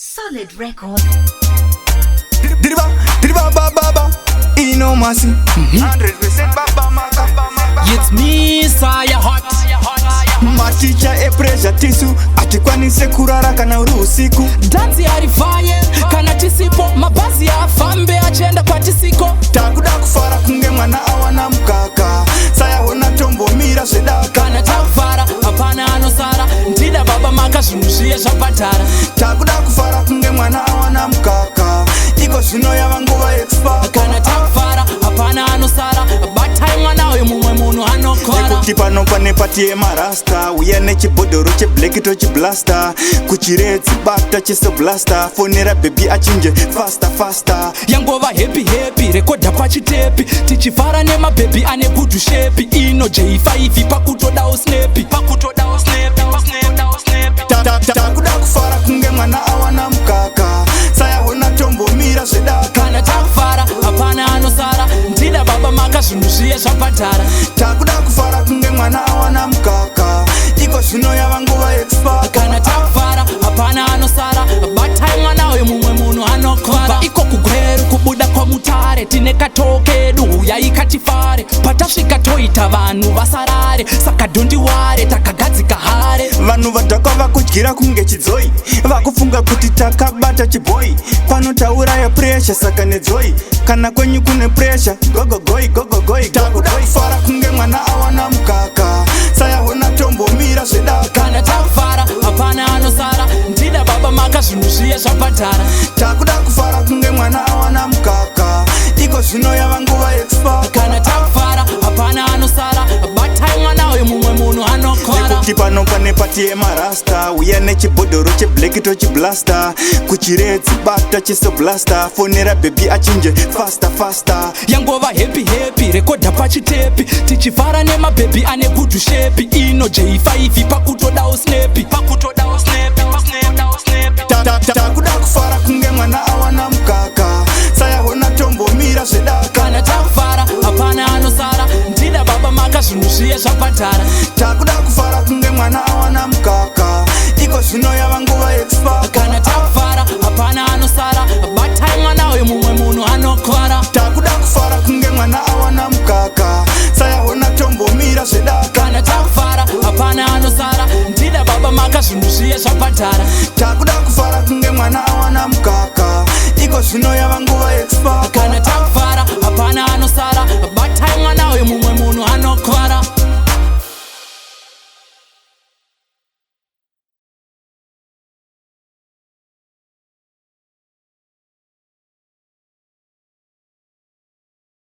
Solid record. Innomas. It's me, Siah hot. Maticha pressure tisu atikwanise kurara kana uri usiku. Danzi arifaye kana tisipo mabazi afambe achenda kwa tisiko. Takuda kufara kunge mwana awana mkaka. Siah hona tombo mira sedaka. Kana takufara hapana anosara ndida baba makazvinushie zvapatara. Takuda kufara kunge mwana awana mkaka. Iko zvino yava nguva expert. Kana takufara hapana anosara batai mwana uyu mumwe munhu anokora. Ekuti pano pane pati yemarasta uya nechibhodhoro cheblack tochiblasta kuchiredzi bata chisoblasta fonera baby achinje faster yangova happy rekodha pachitepi tichifara nemabhebhi ane good shape ino J5 pakutodawo snappy takuda kufara kunge mwana awana mukaka Siah hona tombo mira zvedaka. Kana takufara hapana anosara ndida baba makazvinushie zvapatara. Takuda kufara kunge mwana awana mukaka iko zvino yava nguva expert. Kana takufara hapana anosara batai mwana uyu mumwe munhu anokora. Iko kugweru kubuda kwamutare tine katokedu yaikatifare patasvika toita vanhu vasarare saka dhondiware takagadzika hare. Vanhu vadhakwa vakudyira kunge chidzoi vakufunga kuti takabata chibhoi panotaura yepressure saka nedzoi kana kwenyu kune pressure gogogoi. Takuda kufara kunge mwana awana mukaka Siah hona tombo mira zvedaka. Kana takufara hapana anosara ndida baba makazvinushie zvapatara. Takuda kufara kunge mwana awana mukaka iko zvino yava nguva expert. Kana takufara hapana anosara batai mwana uyu mumwe munhu anokora. Ekuti pano pane pati yemarasta uya nechibhodhoro cheblack tochiblasta kuchiredzi bata chisoblasta fonera baby achinje faster yangova happy rekodha pachitepi tichifara nemabhebhi ane good shape ino J5 pakutodawo snappy takuda kufara kunge mwana awana mukaka Siah hona tombo mira zvedaka. Kana takufara hapana anosara ndida baba makazvinushie zvapatara. Takuda kufara kunge mwana awana mukaka iko zvino yava nguva expert. Kana takufara hapana anosara batai mwana uyu mumwe munhu anokora. Takuda kufara kunge mwana awana mukaka Siah hona tombo mira zvedaka. Kana takufara hapana anosara ndida baba makazvinushie zvapatara. Takuda kufara kunge mwana awana mukaka iko zvino yava nguva expert. Kana